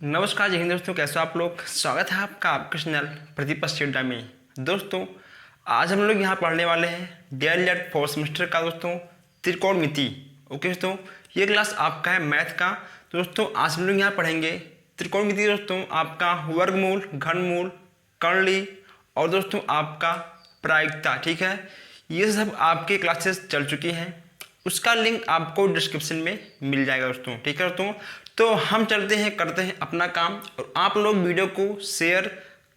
नमस्कार, जय हिंद दोस्तों। कैसे हो आप लोग। स्वागत है आपका आपके चैनल प्रदीप स्टेडा में। दोस्तों, आज हम लोग यहाँ पढ़ने वाले हैं डीएलएड फोर्थ सेमेस्टर का दोस्तों त्रिकोणमिति। ओके दोस्तों, ये क्लास आपका है मैथ का। दोस्तों आज हम लोग यहाँ पढ़ेंगे त्रिकोणमिति दोस्तों, आपका वर्गमूल, घनमूल, कर्ली और दोस्तों आपका प्रायिकता। ठीक है, ये सब आपके क्लासेस चल चुकी हैं, उसका लिंक आपको डिस्क्रिप्शन में मिल जाएगा दोस्तों। ठीक है दोस्तों, तो हम चलते हैं, करते हैं अपना काम और आप लोग वीडियो को शेयर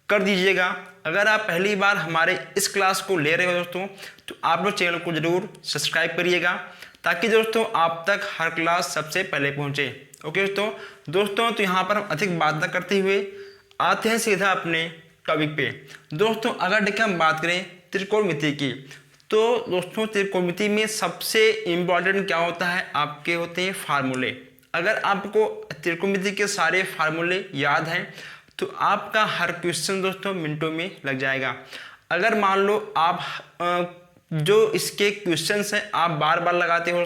कर दीजिएगा। अगर आप पहली बार हमारे इस क्लास को ले रहे हो दोस्तों, तो आप लोग चैनल को जरूर सब्सक्राइब करिएगा ताकि दोस्तों आप तक हर क्लास सबसे पहले पहुंचे। ओके दोस्तों, तो यहाँ पर हम अधिक बात न करते हुए आते हैं सीधा अपने टॉपिक पे। दोस्तों अगर देखिए हम बात करें त्रिकोणमिति की, तो दोस्तों त्रिकोणमिति में सबसे इम्पॉर्टेंट क्या होता है, आपके होते हैं फार्मूले। अगर आपको त्रिकोणमिति के सारे फार्मूले याद हैं तो आपका हर क्वेश्चन दोस्तों मिनटों में लग जाएगा। अगर मान लो आप जो इसके क्वेश्चंस हैं आप बार बार लगाते हो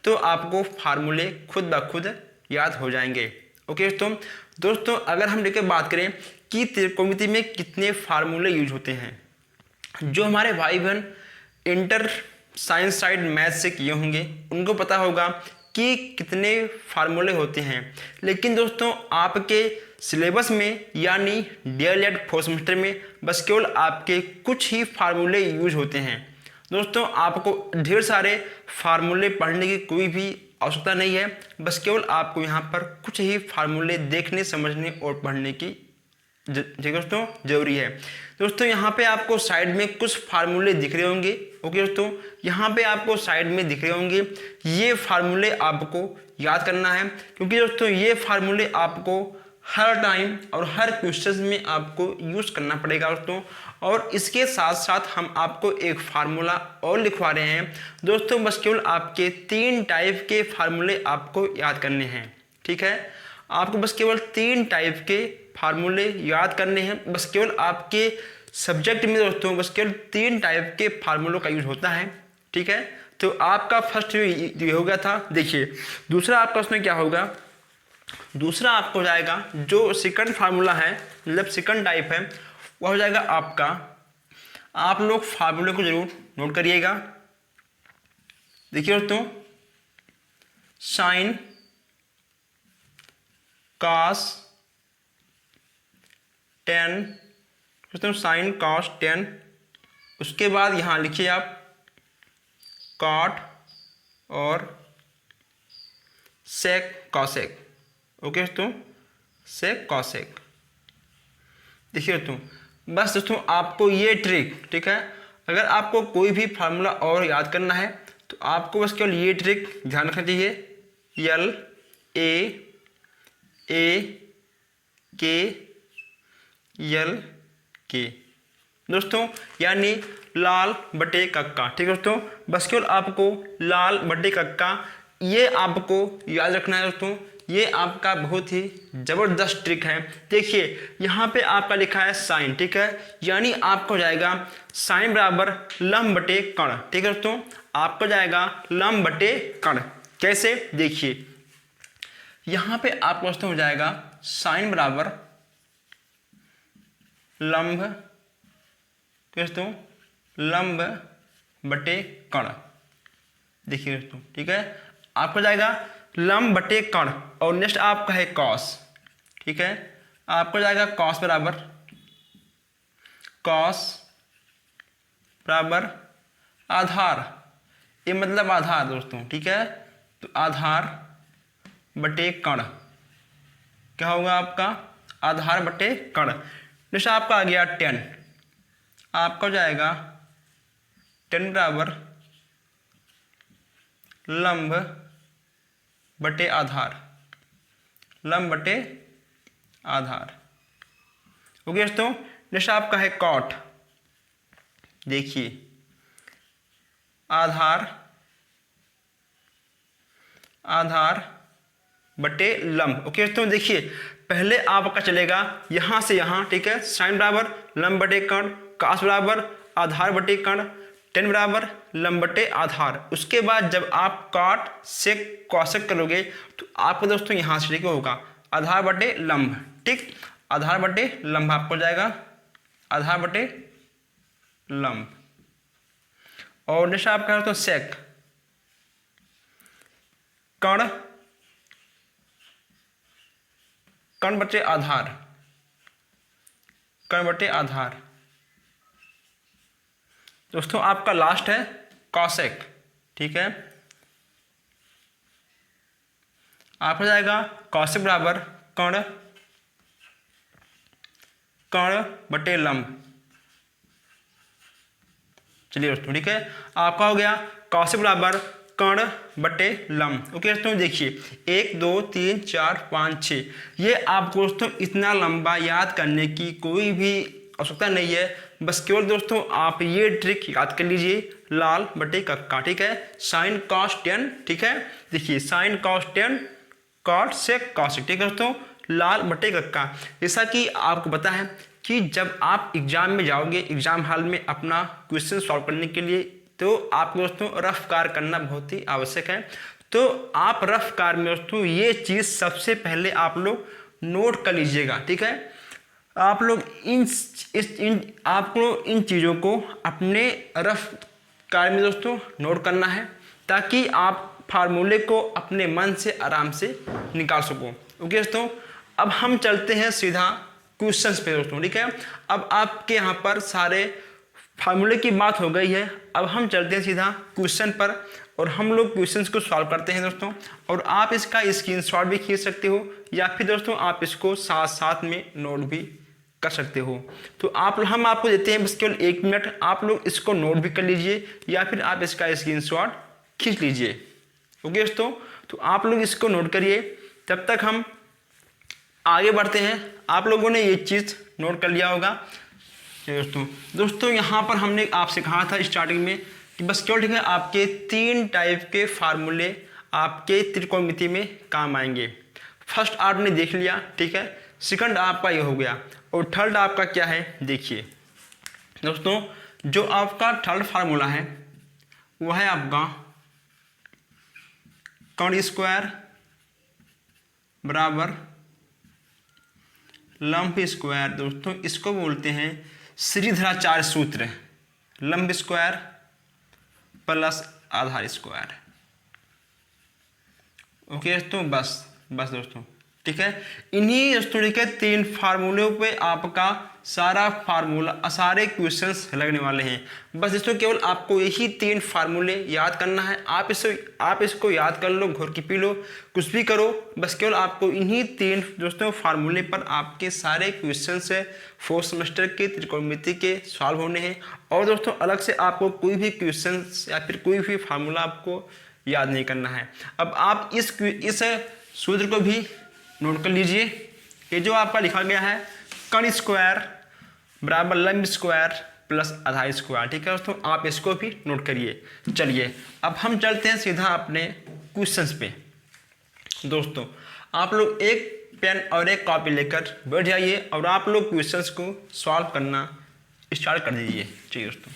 तो आपको फार्मूले खुद ब खुद याद हो जाएंगे। ओके दोस्तों अगर हम लेकर बात करें कि त्रिकोणमिति में कितने फार्मूले यूज होते हैं, जो हमारे भाई बहन इंटर साइंस साइड मैथ से किए होंगे उनको पता होगा कि कितने फार्मूले होते हैं। लेकिन दोस्तों आपके सिलेबस में यानी डीएलएड फोर्थ सेमेस्टर में बस केवल आपके कुछ ही फार्मूले यूज होते हैं। दोस्तों आपको ढेर सारे फार्मूले पढ़ने की कोई भी आवश्यकता नहीं है, बस केवल आपको यहाँ पर कुछ ही फार्मूले देखने, समझने और पढ़ने की ठीक दोस्तों जरूरी है। दोस्तों यहाँ पे आपको साइड में कुछ फार्मूले दिख रहे होंगे। ओके दोस्तों, यहाँ पे आपको साइड में दिख रहे होंगे, ये फार्मूले आपको याद करना है क्योंकि दोस्तों ये फार्मूले आपको हर टाइम और हर क्वेश्चन में आपको यूज करना पड़ेगा दोस्तों। और इसके साथ साथ हम आपको एक फार्मूला और लिखवा रहे हैं दोस्तों, बस केवल आपके 3 टाइप के फार्मूले आपको याद करने हैं। ठीक है, आपको बस केवल 3 टाइप के फार्मूले याद करने हैं। बस केवल आपके सब्जेक्ट में दोस्तों बस केवल 3 टाइप के फार्मूलों का यूज होता है। ठीक है, तो आपका फर्स्ट ये हो गया था। देखिए दूसरा आपका उसमें क्या होगा, दूसरा आपको हो जाएगा जो सेकंड फार्मूला है, मतलब सेकंड टाइप है, वह हो जाएगा आपका, आप लोग फार्मूले को जरूर नोट करिएगा। देखिए दोस्तों, साइन कॉस टेन, दोस्तों साइन कॉस 10, उसके बाद यहाँ लिखिए आप कॉट और सेक कॉसेक। ओके दोस्तों, सेक कॉसेक। देखिए दोस्तों, बस दोस्तों आपको ये ट्रिक, ठीक है, अगर आपको कोई भी फार्मूला और याद करना है तो आपको बस केवल ये ट्रिक ध्यान रखना चाहिए, यल ए के यल के दोस्तों, यानी लाल बटे कक्का। ठीक है दोस्तों, बस केवल आपको लाल बटे कक्का ये आपको याद रखना है दोस्तों। ये आपका बहुत ही जबरदस्त ट्रिक है। देखिए यहाँ पे आपका लिखा है साइन, ठीक है, यानी आपको हो जाएगा साइन बराबर लंब बटे कर्ण। ठीक है दोस्तों, आपको जाएगा लंब बटे कर्ण। कैसे, देखिए यहाँ पे आपको दोस्तों हो जाएगा साइन बराबर लंब, दोस्तों लंब बटे कर्ण। देखिए दोस्तों, ठीक है, आपको जाएगा लंब बटे कर्ण और नेक्स्ट आपका है कॉस। ठीक है, आपको जाएगा कॉस बराबर आधार, ये मतलब आधार दोस्तों। ठीक है, तो आधार बटे कर्ण क्या होगा आपका, आधार बटे कर्ण। जैसे आपका आ गया 10, आपका हो जाएगा 10 बराबर लंब बटे आधार, लंब बटे आधार। ओके दोस्तों, जैसे आपका है कॉट, देखिए आधार बटे लंब। ओके दोस्तों, देखिए पहले आपका चलेगा यहां से यहां, ठीक है, साइन बराबर लंब बटे कर्ण, कॉस बराबर आधार बटे कर्ण, 10 बराबर लंब बटे आधार। उसके बाद जब आप कॉट से कॉसेक करोगे तो आपको दोस्तों यहाँ से देखिए होगा आधार बटे लंब, ठीक, आधार बटे लंब आपको जाएगा आधार बटे लंब। और जैसे आप कह रहे हो तो सेक कण, कण बटे आधार, कण बटे आधार। दोस्तों आपका लास्ट है कॉसेक, ठीक है, आप हो जाएगा कॉसेक बराबर कण, कण बटे लंब। चलिए दोस्तों ठीक है, आपका हो गया कॉसेक बराबर कण बटे लंब। ओके दोस्तों देखिए 1 2 3 4 5 6, ये आपको दोस्तों इतना लंबा याद करने की कोई भी आवश्यकता नहीं है, बस केवल दोस्तों आप ये ट्रिक याद कर लीजिए, लाल बटे कक्का, ठीक है, साइन कॉस टेन, ठीक है, देखिए sine cos tan cot sec cosec, ठीक है दोस्तों, लाल बटे कक्का। जैसा कि आपको पता है कि जब आप एग्जाम में जाओगे, एग्जाम हॉल में अपना क्वेश्चन सॉल्व करने के लिए, तो आपको दोस्तों रफ कार करना बहुत ही आवश्यक है। तो आप रफ कार में दोस्तों ये चीज़ सबसे पहले आप लोग नोट कर लीजिएगा, ठीक है, आप लोग आपको इन चीज़ों को अपने रफ कार में दोस्तों नोट करना है, ताकि आप फार्मूले को अपने मन से आराम से निकाल सको। ओके दोस्तों, अब हम चलते हैं सीधा क्वेश्चंस पे दोस्तों, ठीक है, अब आपके यहाँ पर सारे फार्मूले की बात हो गई है, अब हम चलते हैं सीधा क्वेश्चन पर और हम लोग क्वेश्चंस को सॉल्व करते हैं दोस्तों। और आप इसका स्क्रीनशॉट भी खींच सकते हो, या फिर दोस्तों आप इसको साथ साथ में नोट भी कर सकते हो। तो हम आपको देते हैं बस केवल 1 मिनट, आप लोग इसको नोट भी कर लीजिए या फिर आप इसका स्क्रीनशॉट खींच लीजिए। ओके दोस्तों, तो आप लोग इसको नोट करिए, तब तक हम आगे बढ़ते हैं। आप लोगों ने ये चीज़ नोट कर लिया होगा दोस्तों यहाँ पर हमने आपसे कहा था स्टार्टिंग में कि बस केवल, ठीक है, आपके 3 टाइप के फार्मूले आपके त्रिकोणमिति में काम आएंगे। फर्स्ट आपने देख लिया, ठीक है, सेकंड आपका ये हो गया, और थर्ड आपका क्या है देखिए दोस्तों, जो आपका थर्ड फार्मूला है वो है आपका कण स्क्वायर बराबर लंब स्क्वायर। दोस्तों इसको बोलते हैं श्रीधराचार्य सूत्र, लंब स्क्वायर प्लस आधार स्क्वायर। ओके दोस्तों, बस दोस्तों, ठीक है, इन्हीं दोस्तों ठीक है 3 फार्मूलों पे आपका सारा फार्मूला, सारे क्वेश्चंस लगने वाले हैं। बस दोस्तों केवल आपको यही 3 फार्मूले याद करना है, आप इसको याद कर लो, घोर की पी लो, कुछ भी करो, बस केवल आपको इन्हीं 3 दोस्तों फार्मूले पर आपके सारे क्वेश्चंस है 4th सेमेस्टर के त्रिकोणमिति के सॉल्व होने हैं। और दोस्तों अलग से आपको कोई भी क्वेश्चंस या फिर कोई भी फार्मूला आपको याद नहीं करना है। अब आप इस सूत्र को भी नोट कर लीजिए, ये जो आपका लिखा गया है कण स्क्वायर बराबर लंब स्क्वायर प्लस आधार स्क्वायर, ठीक है दोस्तों, आप इसको भी नोट करिए। चलिए अब हम चलते हैं सीधा अपने क्वेश्चंस पे। दोस्तों आप लोग एक पेन और एक कॉपी लेकर बैठ जाइए और आप लोग क्वेश्चंस को सॉल्व करना स्टार्ट कर दीजिए। ठीक है दोस्तों,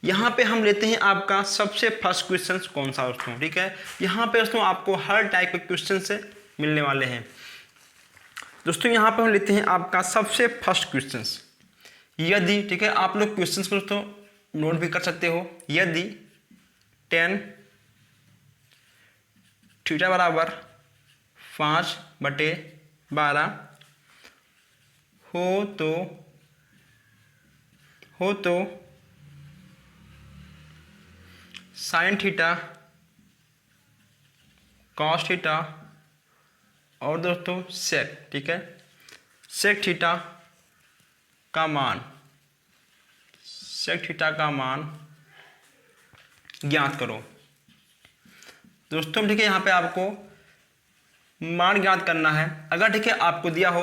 यहाँ पे हम लेते हैं आपका सबसे फर्स्ट क्वेश्चन कौन सा दोस्तों, ठीक है, यहाँ पे दोस्तों आपको हर टाइप के क्वेश्चन से मिलने वाले हैं। दोस्तों यहाँ पे हम लेते हैं आपका सबसे फर्स्ट क्वेश्चन, यदि, ठीक है, आप लोग क्वेश्चन को दोस्तों नोट भी कर सकते हो, यदि tan थीटा बराबर 5/12 हो तो साइन थीटा कॉस थीटा और दोस्तों सेक, ठीक है, सेक थीटा का मान ज्ञात करो। दोस्तों ठीक है, यहाँ पे आपको मान ज्ञात करना है। अगर ठीक है आपको दिया हो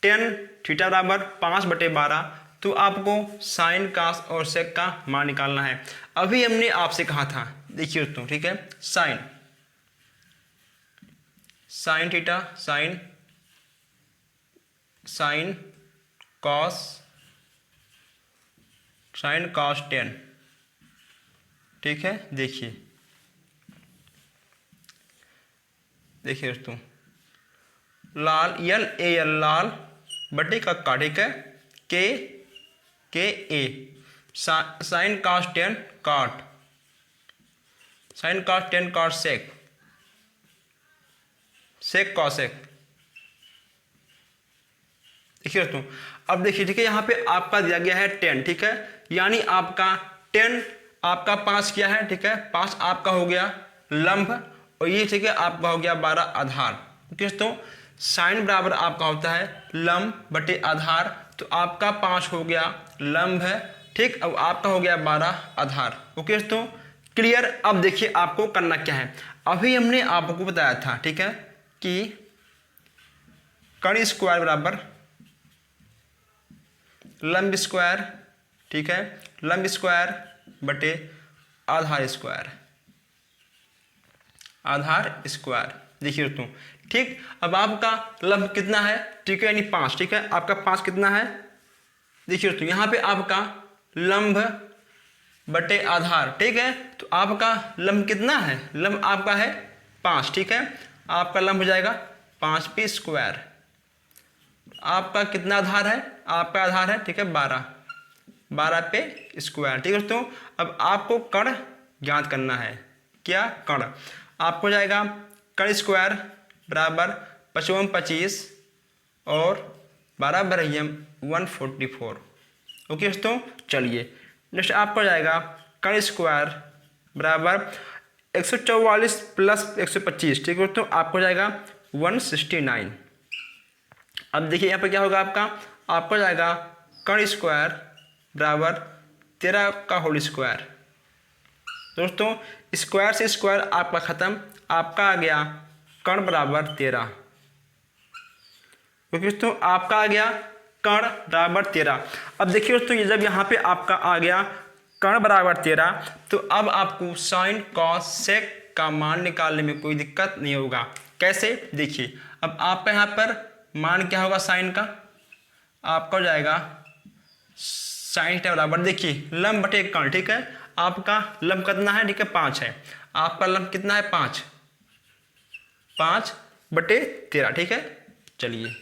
tan थीटा बराबर 5/12 तो आपको साइन कास और सेक का मान निकालना है। अभी हमने आपसे कहा था, देखिए दोस्तों, ठीक है, साइन थीटा साइन कॉस 10, ठीक है, देखिए दोस्तों लाल, LAL लाल, बटे कक्का, ठीक है, KA, sine cos tan cot, sine cos tan cot sec, sec cosec. देखिए दोस्तों, अब देखिए, ठीक है, यहाँ पे आपका दिया गया है 10, ठीक है, यानी आपका 10 आपका 5 किया है, ठीक है, 5 आपका हो गया लंब, और ये ठीक है आपका हो गया 12 आधार। दोस्तों साइन बराबर आपका होता है लंब बटे आधार, तो आपका 5 हो गया लंब है, ठीक, अब आपका हो गया 12 आधार। ओके दोस्तों, क्लियर। अब देखिए आपको करना क्या है, अभी हमने आपको बताया था, ठीक है, कि कर्ण स्क्वायर बराबर लंब स्क्वायर, ठीक है, लंब स्क्वायर बटे आधार स्क्वायर, आधार स्क्वायर। देखिए दोस्तों, ठीक, अब आपका लंब कितना है, ठीक है, यानी 5, ठीक है, आपका 5 कितना है, देखिए दोस्तों, यहाँ पे आपका लंब बटे आधार, ठीक है, तो आपका लंब कितना है, लंब आपका है 5, ठीक है, आपका लंब हो जाएगा 5 पे स्क्वायर, आपका कितना आधार है, आपका आधार है, ठीक है, 12 पे स्क्वायर, ठीक है दोस्तों। अब आपको कर्ण ज्ञात करना है, क्या कर्ण, आपको जाएगा कर्ण स्क्वायर बराबर 55 25 और 12 बरहियम 144। ओके दोस्तों, चलिए नेक्स्ट आपको जाएगा कर्ण स्क्वायर बराबर 144 प्लस 125, ठीक है दोस्तों, आपको जाएगा 169। अब देखिए यहाँ पे क्या होगा आपको जाएगा कर्ण स्क्वायर बराबर 13 का होल स्क्वायर। दोस्तों स्क्वायर से स्क्वायर आपका खत्म, आपका आ गया कर्ण बराबर 13। क्योंकि दोस्तों आपका आ गया कर्ण बराबर 13। अब देखिए दोस्तों, ये जब यहाँ पे आपका आ गया कर्ण बराबर 13, तो अब आपको साइन कॉस सेक का मान निकालने में कोई दिक्कत नहीं होगा। कैसे, देखिए, अब आपका यहाँ पर मान क्या होगा साइन का, आपका हो जाएगा साइन थीटा बराबर, देखिए लंब बटे कर्ण, ठीक है, आपका लंब कितना है, ठीक है, 5 है, आपका लंब कितना है 5 बटे 13, ठीक है। चलिए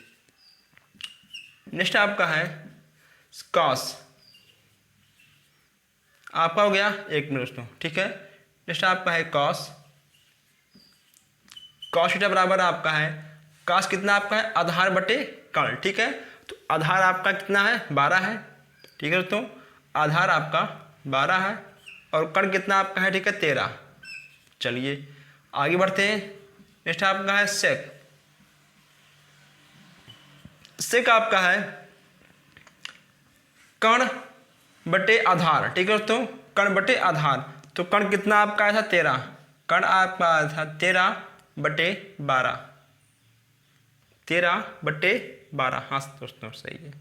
नेक्स्ट आपका है कॉस, आपका हो गया 1 मिनट दोस्तों, ठीक है, नेक्स्ट आपका है कॉस, कॉस थीटा बराबर आपका है कॉस कितना आपका है आधार बटे कर्ण, ठीक है, तो आधार आपका कितना है 12 है, ठीक है दोस्तों, आधार आपका 12 है और कर्ण कितना आपका है, ठीक है, 13। चलिए आगे बढ़ते हैं, नेक्स्ट आपका है सेक, सेक आपका है कर्ण बटे आधार, ठीक है दोस्तों, कर्ण बटे आधार, तो कर्ण कितना आपका आया था 13, कर्ण आपका आया था 13 बटे 12, 13 बटे 12, हाँ दोस्तों सही है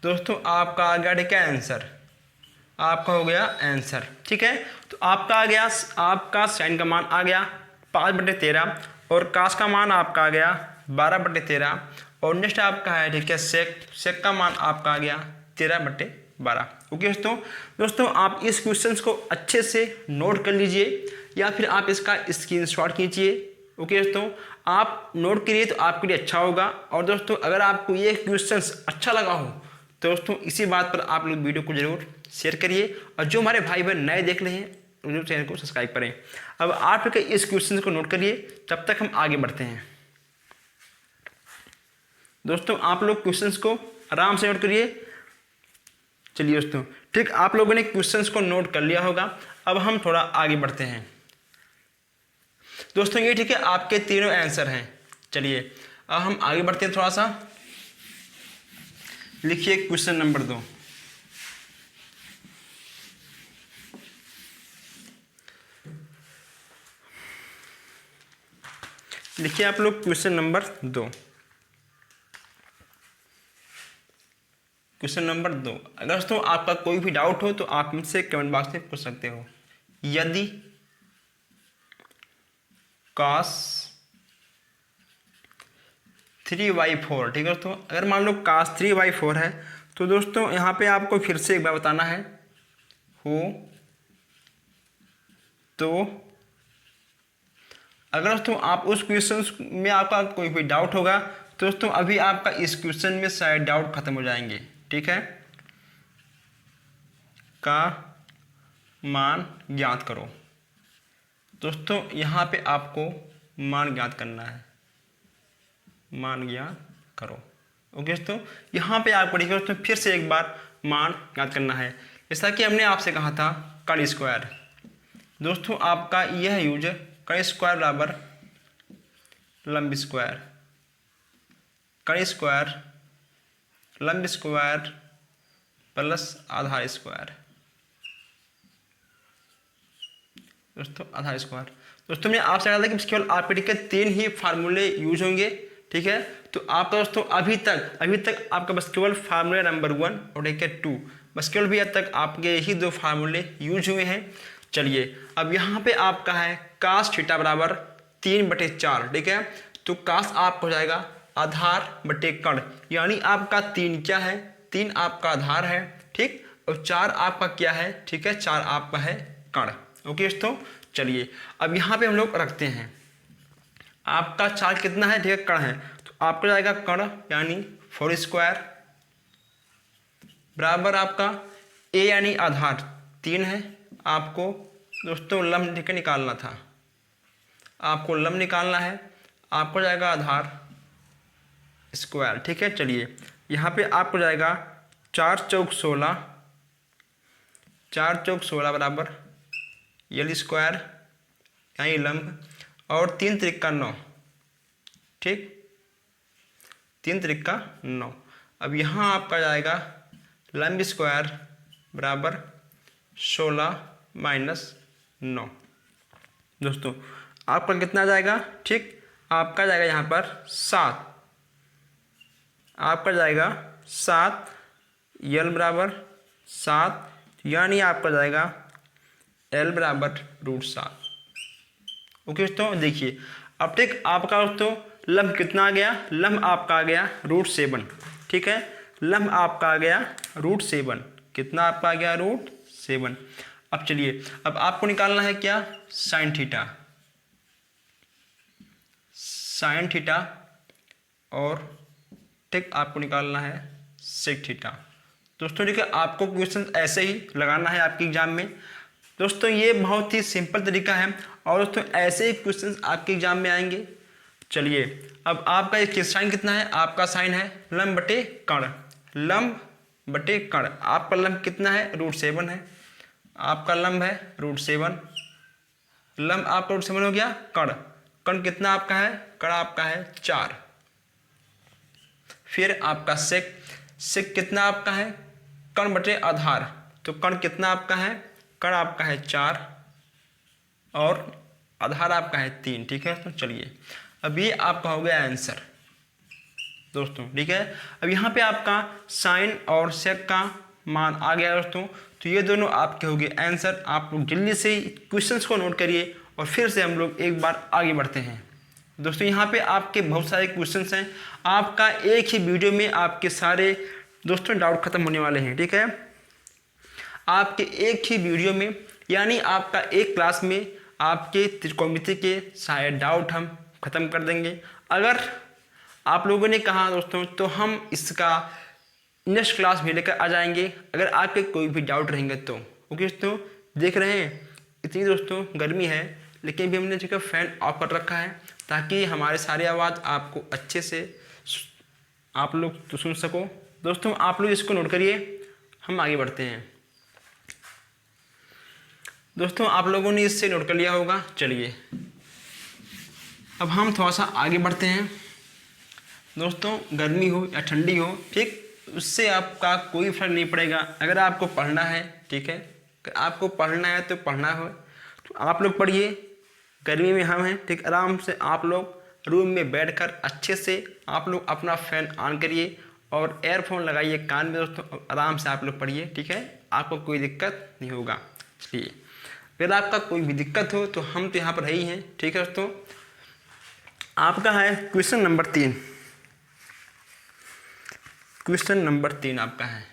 दोस्तों, आपका आ गया, ठीक है, आंसर, आपका हो गया आंसर, ठीक है। तो आपका आ गया, आपका साइन का मान आ गया 5 बटे 13 और कास का मान आपका आ गया 12 बटे 13 और नेक्स्ट आपका है, ठीक है, सेक का मान आपका आ गया 13 बटे 12। ओके दोस्तों आप इस क्वेश्चन को अच्छे से नोट कर लीजिए या फिर आप इसका स्क्रीनशॉट खींचिए। ओके दोस्तों, आप नोट करिए तो आपके लिए अच्छा होगा। और दोस्तों अगर आपको ये क्वेश्चन अच्छा लगा हो तो दोस्तों इसी बात पर आप लोग वीडियो को जरूर शेयर करिए और जो हमारे भाई बहन नए देख रहे हैं उन्हें चैनल को सब्सक्राइब करें। अब आप लोग इस क्वेश्चन को नोट करिए, तब तक हम आगे बढ़ते हैं। दोस्तों आप लोग क्वेश्चंस को आराम से नोट करिए। चलिए दोस्तों, ठीक, आप लोगों ने क्वेश्चंस को नोट कर लिया होगा। अब हम थोड़ा आगे बढ़ते हैं। दोस्तों ये ठीक है, आपके तीनों आंसर हैं। चलिए अब हम आगे बढ़ते हैं, थोड़ा सा लिखिए क्वेश्चन नंबर 2। लिखिए आप लोग क्वेश्चन नंबर 2। क्वेश्चन नंबर 2, अगर दोस्तों आपका कोई भी डाउट हो तो आप मुझसे कमेंट बॉक्स में पूछ सकते हो। यदि cos 3/4, ठीक है दोस्तों, अगर मान लो cos 3/4 है तो दोस्तों यहाँ पे आपको फिर से एक बार बताना है, हो तो अगर दोस्तों आप उस क्वेश्चन में आपका कोई भी डाउट होगा तो दोस्तों अभी आपका इस क्वेश्चन में सारे डाउट खत्म हो जाएंगे। ठीक है, का मान ज्ञात करो। दोस्तों यहाँ पे आपको मान ज्ञात करना है, मान ज्ञात करो। ओके दोस्तों, यहाँ पे आपको देखिए दोस्तों फिर से एक बार मान ज्ञात करना है। जैसा कि हमने आपसे कहा था कण स्क्वायर, दोस्तों आपका यह यूज कण स्क्वायर बराबर लंब स्क्वायर, कण स्क्वायर लंब स्क्वायर प्लस आधार स्क्वायर। दोस्तों आधार स्क्वायर, दोस्तों मैंने आपसे कहा था कि केवल आपके के 3 ही फार्मूले यूज होंगे। ठीक है, तो आपका दोस्तों अभी तक आपका बस केवल फार्मूला नंबर 1 और एक 2, बस केवल भी अब तक आपके ही 2 फार्मूले यूज हुए हैं। चलिए अब यहाँ पे आपका है कास थीटा बराबर 3/4। ठीक है, तो कास आपको हो जाएगा आधार बटे कण, यानी आपका 3 क्या है, 3 आपका आधार है। ठीक, और 4 आपका क्या है, ठीक है 4 आपका है कण। ओके दोस्तों, चलिए अब यहाँ पे हम लोग रखते हैं आपका 4 कितना है, ठीक है कण है, तो आपको जाएगा कण यानी 4 स्क्वायर बराबर आपका ए यानी आधार 3 है। आपको दोस्तों लंब ठीक है निकालना था, आपको लंब निकालना है, आपको जाएगा आधार स्क्वायर। ठीक है, चलिए यहाँ पे आपको जाएगा 4 चौक 16, 4 चौक 16 बराबर यल स्क्वायर यानी लंब, और 3 त्रिका 9। ठीक, 3 त्रिका 9। अब यहाँ आपका जाएगा लंब स्क्वायर बराबर 16 माइनस 9। दोस्तों आपका कितना जाएगा, ठीक आपका जाएगा यहाँ पर 7, आपका जाएगा 7, यल बराबर 7, यानी आपका जाएगा एल बराबर √7। ओके दोस्तों, देखिए अब ठीक आपका दोस्तों लंब कितना आ गया, लंब आपका आ गया √7। ठीक है, लंब आपका आ गया √7, कितना आपका आ गया √7। अब चलिए अब आपको निकालना है क्या, साइन थीटा, साइन थीटा, और ठीक आपको निकालना है सेक थीटा। दोस्तों देखिए आपको क्वेश्चन ऐसे ही लगाना है आपके एग्जाम में। दोस्तों ये बहुत ही सिंपल तरीका है और दोस्तों ऐसे ही क्वेश्चंस आपके एग्जाम में आएंगे। चलिए अब आपका एक साइन कितना है, आपका साइन है लंब बटे कण, लंब बटे कण, आपका लंब कितना है √7 है, आपका लंब है √7, लंब आपका √7 हो गया, कण कण कितना आपका है, कण आपका है 4। फिर आपका सेक, सेक कितना आपका है, कण बटे आधार, तो कण कितना आपका है, कण आपका है 4 और आधार आपका है 3। ठीक है, तो चलिए अब ये आपका हो गया आंसर दोस्तों। ठीक है, अब यहाँ पे आपका साइन और सेक का मान आ गया दोस्तों, तो ये दोनों आपके हो गए आंसर। आप लोग जल्दी से क्वेश्चंस को नोट करिए और फिर से हम लोग एक बार आगे बढ़ते हैं। दोस्तों यहाँ पे आपके बहुत सारे क्वेश्चंस हैं, आपका एक ही वीडियो में आपके सारे दोस्तों डाउट खत्म होने वाले हैं। ठीक है, आपके एक ही वीडियो में यानी आपका एक क्लास में आपके त्रिकोणमिति के सारे डाउट हम खत्म कर देंगे। अगर आप लोगों ने कहा दोस्तों तो हम इसका नेक्स्ट क्लास में लेकर आ जाएंगे, अगर आपके कोई भी डाउट रहेंगे तो। ओके दोस्तों, देख रहे हैं इतनी दोस्तों गर्मी है लेकिन भी हमने जो फैन ऑफ कर रखा है ताकि हमारे सारी आवाज़ आपको अच्छे से आप लोग तो सुन सको। दोस्तों आप लोग इसको नोट करिए, हम आगे बढ़ते हैं। दोस्तों आप लोगों ने इससे नोट कर लिया होगा। चलिए अब हम थोड़ा सा आगे बढ़ते हैं। दोस्तों गर्मी हो या ठंडी हो, ठीक उससे आपका कोई फर्क नहीं पड़ेगा। अगर आपको पढ़ना है, ठीक है, अगर आपको पढ़ना है तो पढ़ना हो तो आप लोग पढ़िए। गर्मी में हम हैं, ठीक, आराम से आप लोग रूम में बैठकर अच्छे से आप लोग अपना फैन ऑन करिए और एयरफोन लगाइए कान में दोस्तों, आराम से आप लोग पढ़िए। ठीक है, आपको कोई दिक्कत नहीं होगा। चलिए अगर आपका कोई भी दिक्कत हो तो हम तो यहाँ पर ही हैं। ठीक है दोस्तों, आपका है क्वेश्चन नंबर 3, क्वेश्चन नंबर 3 आपका है।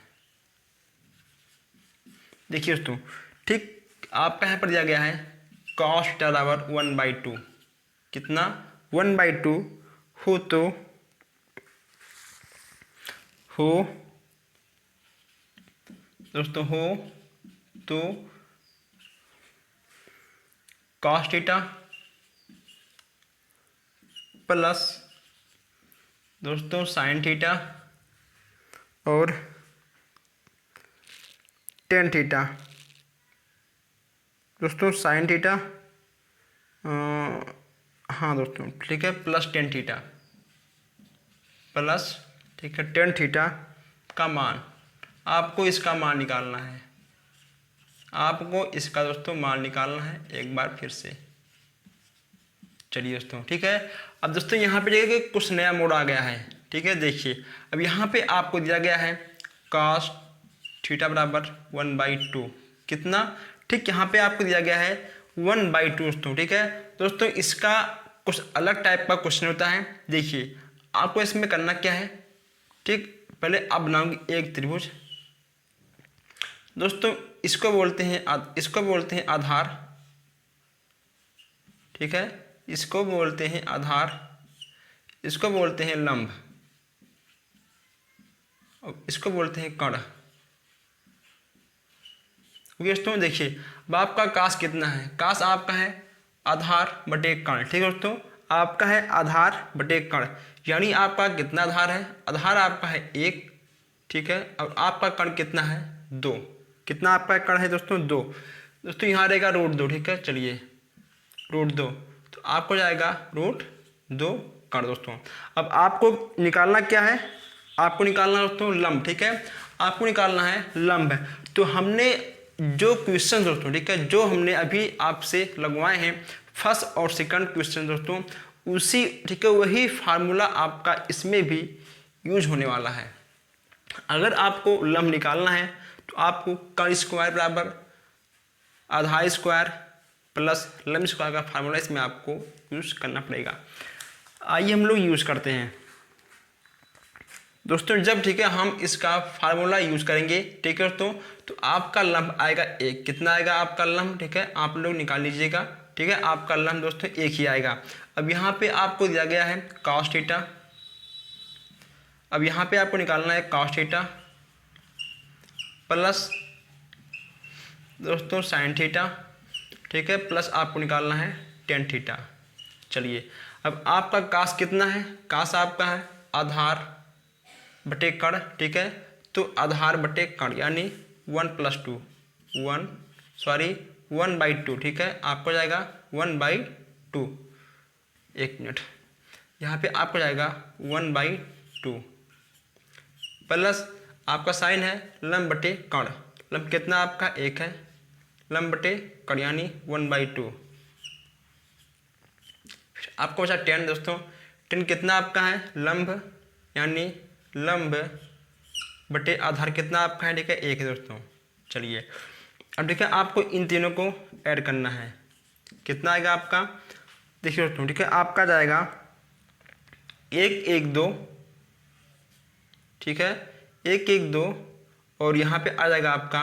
देखिए दोस्तों, ठीक आपका यहाँ पर दिया गया है cos θ बराबर 1/2। कितना 1/2 हो तो दोस्तों हो तो cos थीटा प्लस दोस्तों sin थीटा और tan थीटा। दोस्तों sin थीटा हाँ दोस्तों ठीक है, प्लस tan थीटा प्लस ठीक है tan थीटा का मान, आपको इसका मान निकालना है, आपको इसका दोस्तों मान निकालना है एक बार फिर से। चलिए दोस्तों ठीक है, अब दोस्तों यहाँ पे देखिए कि कुछ नया मोड आ गया है। ठीक है, देखिए अब यहाँ पे आपको दिया गया है cos थीटा बराबर 1/2 कितना, ठीक यहाँ पे आपको दिया गया है 1/2 दोस्तों। ठीक है दोस्तों, इसका कुछ अलग टाइप का क्वेश्चन होता है। देखिए आपको इसमें करना क्या है, ठीक पहले आप बनाओगे एक त्रिभुज दोस्तों, इसको बोलते हैं आधार। ठीक है, इसको बोलते हैं आधार, इसको बोलते हैं लंब और इसको बोलते हैं कर्ण। दोस्तों देखिए अब आपका कास कितना है, कास आपका है आधार बटे कर्ण। ठीक है दोस्तों, आपका है आधार बटे कर्ण, यानी आपका कितना आधार है, आधार आपका है 1। ठीक है, अब आपका कर्ण कितना है 2, कितना आपका कर्ण है दोस्तों 2। दोस्तों यहाँ रहेगा √2। ठीक है, चलिए √2, तो आपको जाएगा √2 कर्ण दोस्तों। अब आपको निकालना क्या है, आपको निकालना दोस्तों लंब। ठीक है, आपको निकालना है लंब। तो हमने जो क्वेश्चन दोस्तों, ठीक है, जो हमने अभी आपसे लगवाए हैं फर्स्ट और सेकंड क्वेश्चन दोस्तों, उसी ठीक है वही फार्मूला आपका इसमें भी यूज होने वाला है। अगर आपको लंब निकालना है तो आपको कर्ण स्क्वायर बराबर आधार स्क्वायर प्लस लंब स्क्वायर का फार्मूला इसमें आपको यूज करना पड़ेगा। आइए हम लोग यूज करते हैं दोस्तों। जब ठीक है हम इसका फार्मूला यूज करेंगे, ठीक है दोस्तों, तो आपका लंब आएगा 1। कितना आएगा आपका लंब, ठीक है आप लोग निकाल लीजिएगा। ठीक है, आपका लंब दोस्तों 1 ही आएगा। अब यहाँ पे आपको दिया गया है cos थीटा, अब यहाँ पे आपको निकालना है cos थीटा प्लस दोस्तों sin थीटा। ठीक है, प्लस आपको निकालना है tan थीटा। चलिए अब आपका कास कितना है, कास आपका है आधार बटे कर्ण। ठीक है, तो आधार बटे कर्ण यानी 1+2 1/2। ठीक है, आपको जाएगा 1/2। एक मिनट, यहाँ पे आपको जाएगा 1/2 प्लस आपका साइन है लंब बटे कर्ण। लंब कितना आपका 1 है, लंब बटे कर्ण यानी 1/2। आपको बचा tan दोस्तों, tan कितना आपका है लंब यानी लंब बटे आधार कितना आपका है, ठीक है 1 है दोस्तों। चलिए अब देखिए आपको इन तीनों को ऐड करना है, कितना आएगा आपका, देखिए दोस्तों ठीक है आपका जाएगा 1 1 2। ठीक है 1 1 2 और यहाँ पे आ जाएगा आपका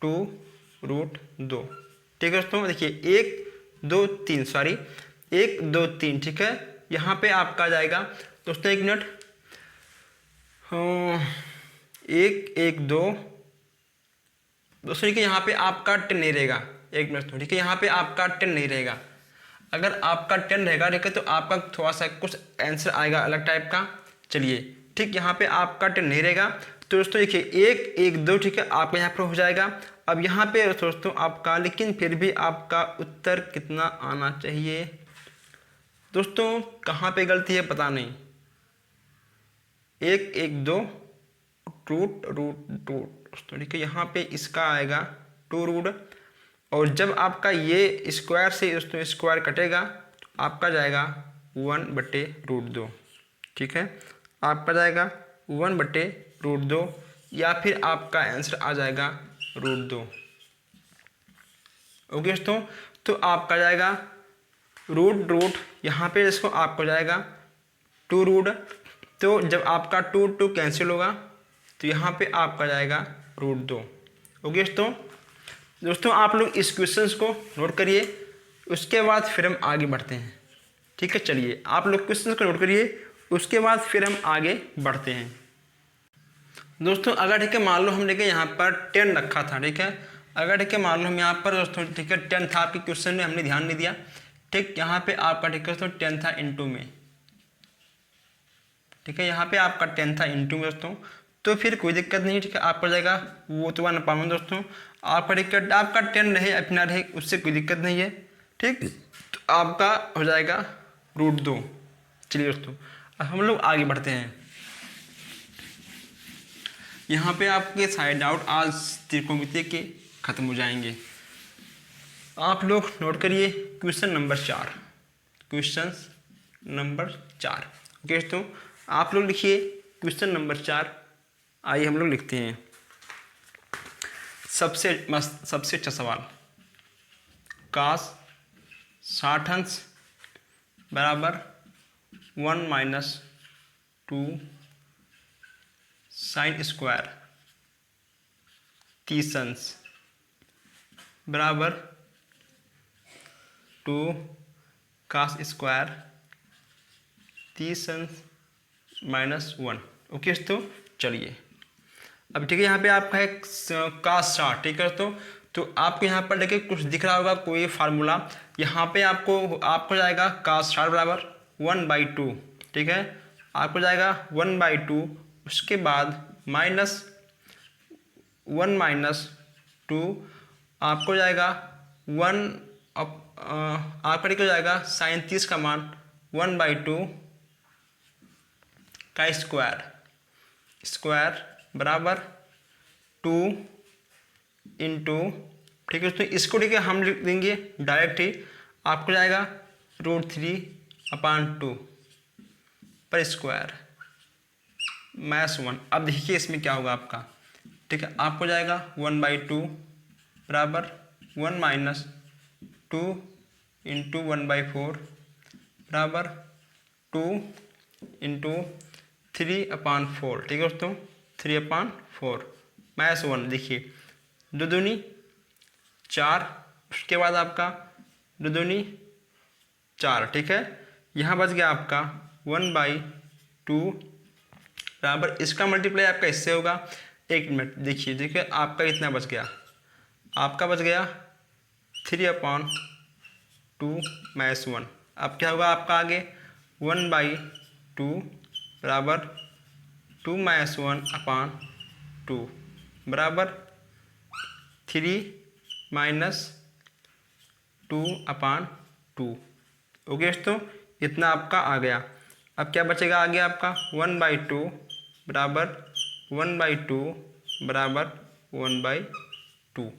2√2। ठीक है दोस्तों, देखिए 1 2 3 सॉरी 1 2 3। ठीक है, यहाँ पे आपका जाएगा दोस्तों, 1 मिनट, 1 1 2 दोस्तों। देखिए यहाँ पे आपका 10 नहीं रहेगा, 1 मिनट तो ठीक है, यहाँ पे आपका 10 नहीं रहेगा। अगर आपका 10 रहेगा ठीक है तो आपका थोड़ा सा कुछ आंसर आएगा अलग टाइप का। चलिए ठीक, यहाँ पे आपका 10 नहीं रहेगा तो दोस्तों देखिए 1 1 2 ठीक है आपका यहाँ पर हो जाएगा। अब यहाँ पे दोस्तों आपका, लेकिन फिर भी आपका उत्तर कितना आना चाहिए दोस्तों, कहाँ पे गलती है पता नहीं। 1 1 2 √2 दोस्तों, ठीक है यहाँ पे इसका आएगा 2 और जब आपका ये स्क्वायर से दोस्तों स्क्वायर कटेगा तो आपका जाएगा 1/√2। ठीक है, आपका जाएगा 1/√2 या फिर आपका आंसर आ जाएगा √2। ओके दोस्तों, तो आपका जाएगा रूट यहाँ पे इसको आपको जाएगा 2 तो जब आपका 2 कैंसिल होगा तो यहाँ पे आपका जाएगा √2। ओके दोस्तों आप लोग इस क्वेश्चन को नोट करिए, उसके बाद फिर हम आगे बढ़ते हैं। ठीक है, चलिए आप लोग क्वेश्चन को नोट करिए, उसके बाद फिर हम आगे बढ़ते हैं। दोस्तों अगर ठीक है मान लो हमने के यहाँ पर 10 रखा था, ठीक है, अगर ठीक है मान लो हम यहाँ पर दोस्तों ठीक है 10 था आपके क्वेश्चन में, हमने ध्यान नहीं दिया, ठीक, यहाँ पे आपका ठीक है दोस्तों 10 था इंटू में, ठीक है, यहाँ पे आपका 10 था इंटू में दोस्तों, तो फिर कोई दिक्कत नहीं, ठीक है, आपका जाएगा वो तो 1/1 दोस्तों, आपका ठीक है आपका 10 रहे अपना रहे उससे कोई दिक्कत नहीं है, ठीक, तो आपका हो जाएगा √2। चलिए दोस्तों अब हम लोग आगे बढ़ते हैं। यहाँ पे आपके सारे डाउट आज त्रिकोणमिति के खत्म हो जाएंगे। आप लोग नोट करिए question number 4, question number 4। Okay दोस्तों आप लोग लिखिए क्वेश्चन नंबर 4। आइए हम लोग लिखते हैं। सबसे मस्त सबसे अच्छा सवाल, cos 60 अंश बराबर 1 - 2 sin स्क्वायर 30 अंश बराबर 2 cos स्क्वायर 30 अंश -1। ओके दोस्तों चलिए अब ठीक है, यहाँ पे आपका है cos 60, ठीक है तो आपको यहाँ पर देखिए कुछ दिख रहा होगा कोई फार्मूला, यहाँ पे आपको जाएगा cos 60 बराबर 1/2, ठीक है, आपको जाएगा 1/2, उसके बाद -1 - 2 आपको जाएगा 1 आपका ठीक हो जाएगा sin 30 का मान 1/2 का स्क्वायर बराबर 2 इंटू, ठीक है दोस्तों, इसको ठीक है हम लिख देंगे डायरेक्ट ही, आपको जाएगा √3/2 पर स्क्वायर -1। अब देखिए इसमें क्या होगा आपका, ठीक है, आपको जाएगा 1/2 बराबर 1 - 2 इंटू 1/4 बराबर 2 इंटू 3/4, ठीक है दोस्तों, 3/4 -1। देखिए 2 दूनी 4, उसके बाद आपका 2 दूनी 4, ठीक है, यहाँ बच गया आपका 1/2 बराबर, इसका मल्टीप्लाई आपका इससे होगा, 1 मिनट देखिए आपका इतना बच गया, आपका बच गया 3/2 -1। अब क्या होगा आपका आगे 1/2 बराबर 2 - 1/2 बराबर 3 - 2/2। ओके दोस्तों इतना आपका आ गया। अब क्या बचेगा आगे आपका 1/2 बराबर 1/2 बराबर 1/2।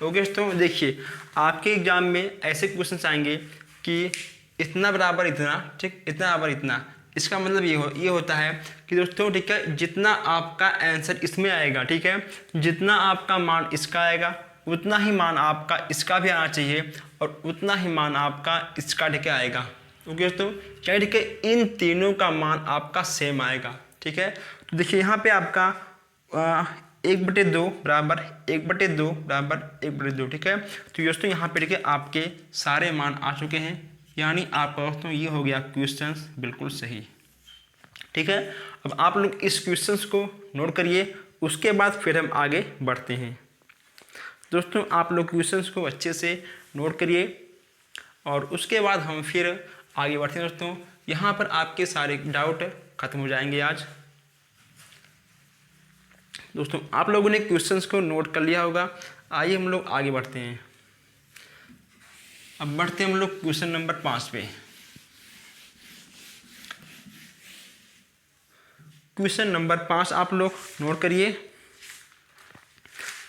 ओके दोस्तों देखिए आपके एग्जाम में ऐसे क्वेश्चन आएंगे कि इतना बराबर इतना, ठीक, इतना बराबर इतना, इसका मतलब ये होता है कि दोस्तों ठीक है जितना आपका आंसर इसमें आएगा, ठीक है, जितना आपका मान इसका आएगा उतना ही मान आपका इसका भी आना चाहिए और उतना ही मान आपका इसका ठीक है आएगा। ओके दोस्तों क्या ठीक है इन तीनों का मान आपका सेम आएगा, ठीक है, तो देखिए यहाँ पे आपका 1/2 बराबर 1/2 बराबर 1/2, ठीक है, तो दोस्तों यहाँ पे देखिए आपके सारे मान आ चुके हैं, यानी आपका दोस्तों ये हो गया क्वेश्चन बिल्कुल सही, ठीक है। अब आप लोग इस क्वेश्चन को नोट करिए, उसके बाद फिर हम आगे बढ़ते हैं। दोस्तों आप लोग क्वेश्चन को अच्छे से नोट करिए और उसके बाद हम फिर आगे बढ़ते हैं। दोस्तों यहाँ पर आपके सारे डाउट खत्म हो जाएंगे आज। दोस्तों आप लोगों ने क्वेश्चंस को नोट कर लिया होगा, आइए हम लोग आगे बढ़ते हैं। अब बढ़ते हैं हम लोग क्वेश्चन नंबर 5 पे। क्वेश्चन नंबर 5 आप लोग नोट करिए।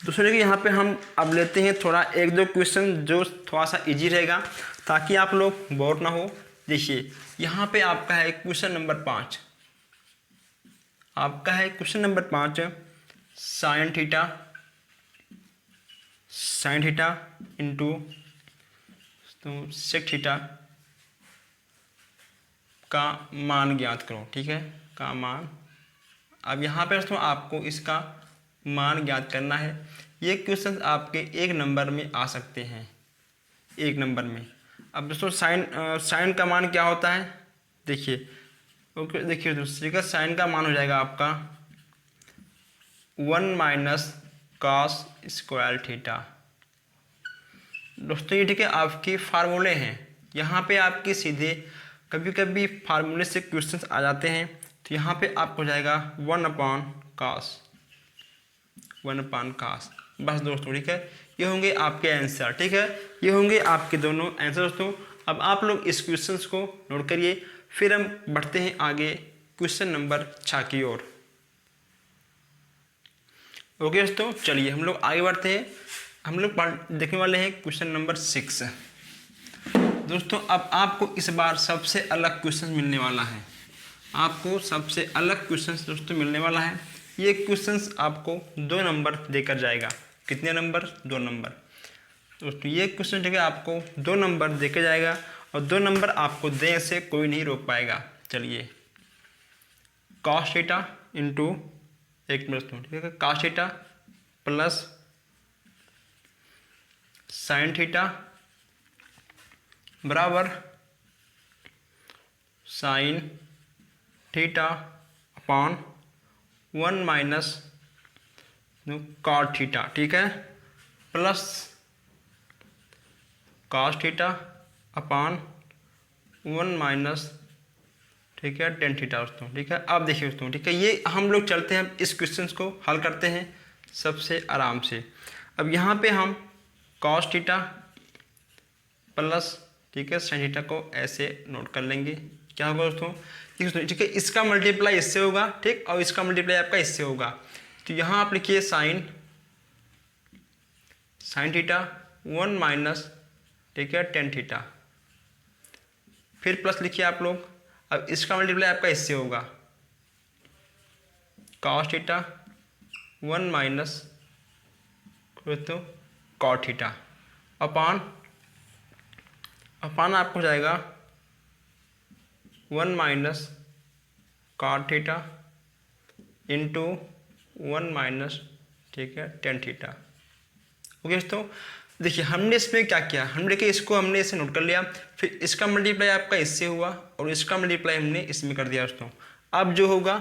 दूसरे के यहाँ पे हम अब लेते हैं थोड़ा 1-2 क्वेश्चन जो थोड़ा सा इजी रहेगा ताकि आप लोग बोर ना हो। देखिए यहाँ पे आपका है क्वेश्चन नंबर 5, आपका है question number 5 sine theta into sec theta का मान ज्ञात करो, ठीक है, का मान। अब यहाँ पे दोस्तों आपको इसका मान ज्ञात करना है। ये क्वेश्चन आपके 1 नंबर में आ सकते हैं, 1 नंबर में। अब दोस्तों साइन का मान क्या होता है, देखिए ओके, देखिए दोस्तों ठीक है, साइन का मान हो जाएगा आपका 1 माइनस कॉस स्क्वायर थीटा। दोस्तों ये ठीक है आपके फार्मूले हैं, यहाँ पे आपके सीधे कभी कभी फार्मूले से क्वेश्चंस आ जाते हैं, तो यहाँ पे आपको हो जाएगा 1 अपॉन कास, 1 अपॉन कास। बस दोस्तों ठीक है, ये होंगे आपके आंसर, ठीक है, ये होंगे आपके दोनों आंसर दोस्तों। अब आप लोग इस क्वेश्चंस को नोट करिए, फिर हम बढ़ते हैं आगे क्वेश्चन नंबर 6 की ओर। ओके दोस्तों चलिए हम लोग आगे बढ़ते हैं, हम लोग देखने वाले हैं क्वेश्चन नंबर 6। दोस्तों अब आपको इस बार सबसे अलग क्वेश्चन मिलने वाला है, आपको सबसे अलग क्वेश्चन दोस्तों मिलने वाला है। ये क्वेश्चन आपको 2 नंबर देकर जाएगा, कितने नंबर, 2 नंबर दोस्तों। ये क्वेश्चन ठीक है आपको 2 नंबर देकर जाएगा, और 2 नंबर आपको देने से कोई नहीं रोक पाएगा। चलिए कॉस थीटा इंटू, एक मिनट ठीक है, cos theta plus sine theta बराबर sine theta upon 1 minus cot theta, ठीक है, plus cos theta upon 1 minus ठीक है टेन थीटा दोस्तों, ठीक है। अब देखिए दोस्तों ठीक है, ये हम लोग चलते हैं इस क्वेश्चन को हल करते हैं सबसे आराम से। अब यहाँ पे हम कॉस थीटा प्लस ठीक है साइन थीटा को ऐसे नोट कर लेंगे, क्या होगा दोस्तों, ठीक है, इसका मल्टीप्लाई इससे होगा, ठीक, और इसका मल्टीप्लाई आपका इससे होगा। तो यहाँ आप लिखिए साइन थीटा 1 माइनस ठीक है टेन थीटा, फिर प्लस लिखिए आप लोग। अब इसका मल्टीप्लाई आपका इससे होगा, कॉस थीटा 1 माइनस तो कॉट थीटा अपान आपको जाएगा 1 minus cot theta into 1 minus ठीक है टेन थीटा। ओके दोस्तों देखिए हमने इसमें क्या किया, हमने देखिए इसको हमने इसे नोट कर लिया, फिर इसका मल्टीप्लाई आपका इससे हुआ और इसका मल्टीप्लाई हमने इसमें कर दिया दोस्तों। अब जो होगा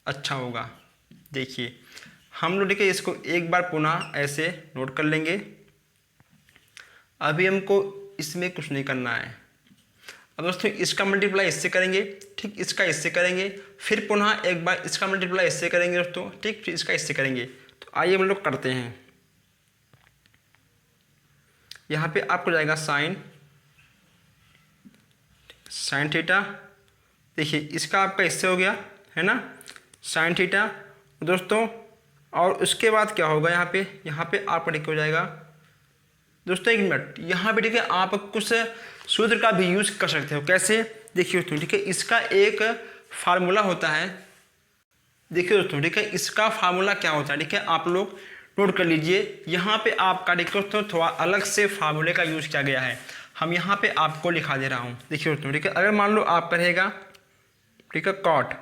अच्छा होगा, देखिए हम लोग देखिए इसको एक बार पुनः ऐसे नोट कर लेंगे। अभी हमको इसमें कुछ नहीं करना है। अब दोस्तों इसका मल्टीप्लाई इससे करेंगे, ठीक, इसका इससे करेंगे, फिर पुनः एक बार इसका मल्टीप्लाई इससे करेंगे दोस्तों, ठीक, फिर इसका इससे करेंगे। तो आइए हम लोग करते हैं। यहाँ पे आपको जाएगा साइन थीटा, देखिए इसका आपका इससे हो गया है ना साइन थीटा दोस्तों। और उसके बाद क्या होगा, यहाँ पे आपका ठीक हो जाएगा दोस्तों, एक मिनट, यहाँ पे ठीक है आप कुछ सूत्र का भी यूज कर सकते हो। कैसे, देखिए दोस्तों ठीक है, इसका एक फार्मूला होता है, देखिए दोस्तों ठीक है, इसका फार्मूला क्या होता है, ठीक है, आप लोग नोट कर लीजिए। यहाँ पे आपका देखो दोस्तों थोड़ा अलग से फार्मूले का यूज किया गया है, हम यहाँ पे आपको लिखा दे रहा हूँ। देखिए दोस्तों ठीक है, अगर मान लो आप करेगा ठीक है कॉट,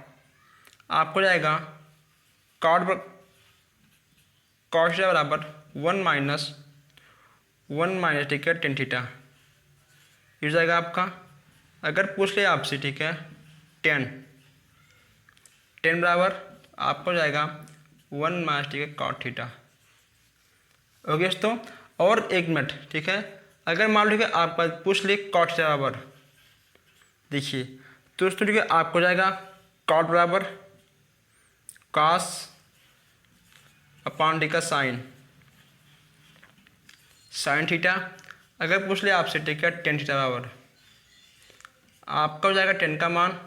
आपको जाएगा कॉट बराबर 1 माइनस ठीक है टेन थीटा, ये जाएगा आपका। अगर पूछ ले आपसे ठीक है टेन बराबर आपको जाएगा 1 माइनस ठीक है कॉट थीटा। ओके दोस्तों, और एक मिनट ठीक है, अगर मान लो कि आप पूछ ले कॉट थीटा बराबर, देखिए तो दोस्तों ठीक है आपको जाएगा कॉट बराबर कॉस अपॉन ठीक है साइन थीटा। अगर पूछ ले आपसे ठीक है टेन थीटा बराबर, आपका हो जाएगा टेन का मान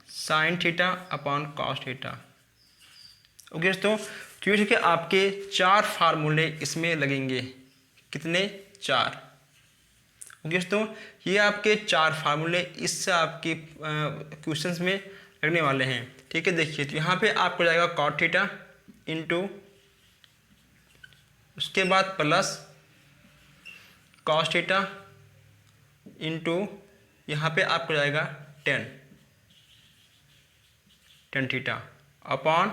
sign theta upon cos theta. Okay दोस्तों, तो ये ठीक है आपके 4 फार्मूले इसमें लगेंगे, कितने, 4। ओके दोस्तों, ये आपके 4 फार्मूले इससे आपके क्वेश्चंस में लगने वाले हैं, ठीक है। देखिए तो यहाँ पे आपको जाएगा कॉट थीटा इंटू उसके बाद प्लस कॉस थीटा इंटू यहाँ पे आपको जाएगा टेन थीटा अपॉन,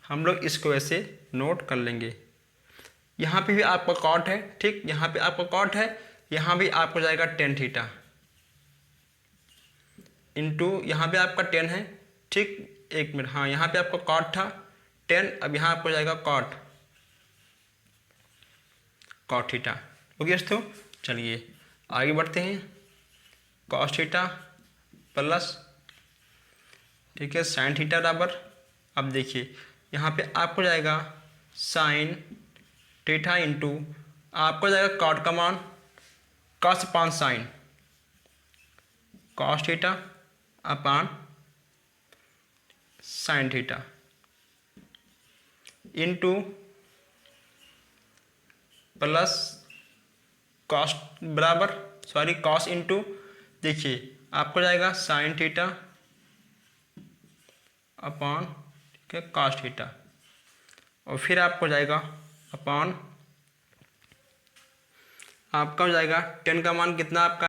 हम लोग इसको ऐसे नोट कर लेंगे। यहाँ पे भी आपका कॉट है, ठीक, यहाँ पे आपका कॉट है, यहाँ भी आपको जाएगा टेन थीटा इंटू यहाँ पे आपका टेन है, ठीक, एक मिनट, हाँ यहाँ पे आपका कॉट था टेन, अब यहाँ आपको जाएगा कॉट थीटा। ओके दोस्तों, चलिए आगे बढ़ते हैं। कॉस थीटा प्लस, ठीक है, साइन थीटा बराबर, अब देखिए यहाँ पे आपको जाएगा साइन थीटा इंटू आपको जाएगा कॉट का मान कॉस अपान sign, cos theta upon sign theta into plus cos बराबर, सॉरी कॉस इंटू, देखिए आपको जाएगा साइन थीटा अपॉन, ठीक है, कॉस थीटा, और फिर आपको जाएगा अपॉन, आपका हो जाएगा टेन का मान कितना आपका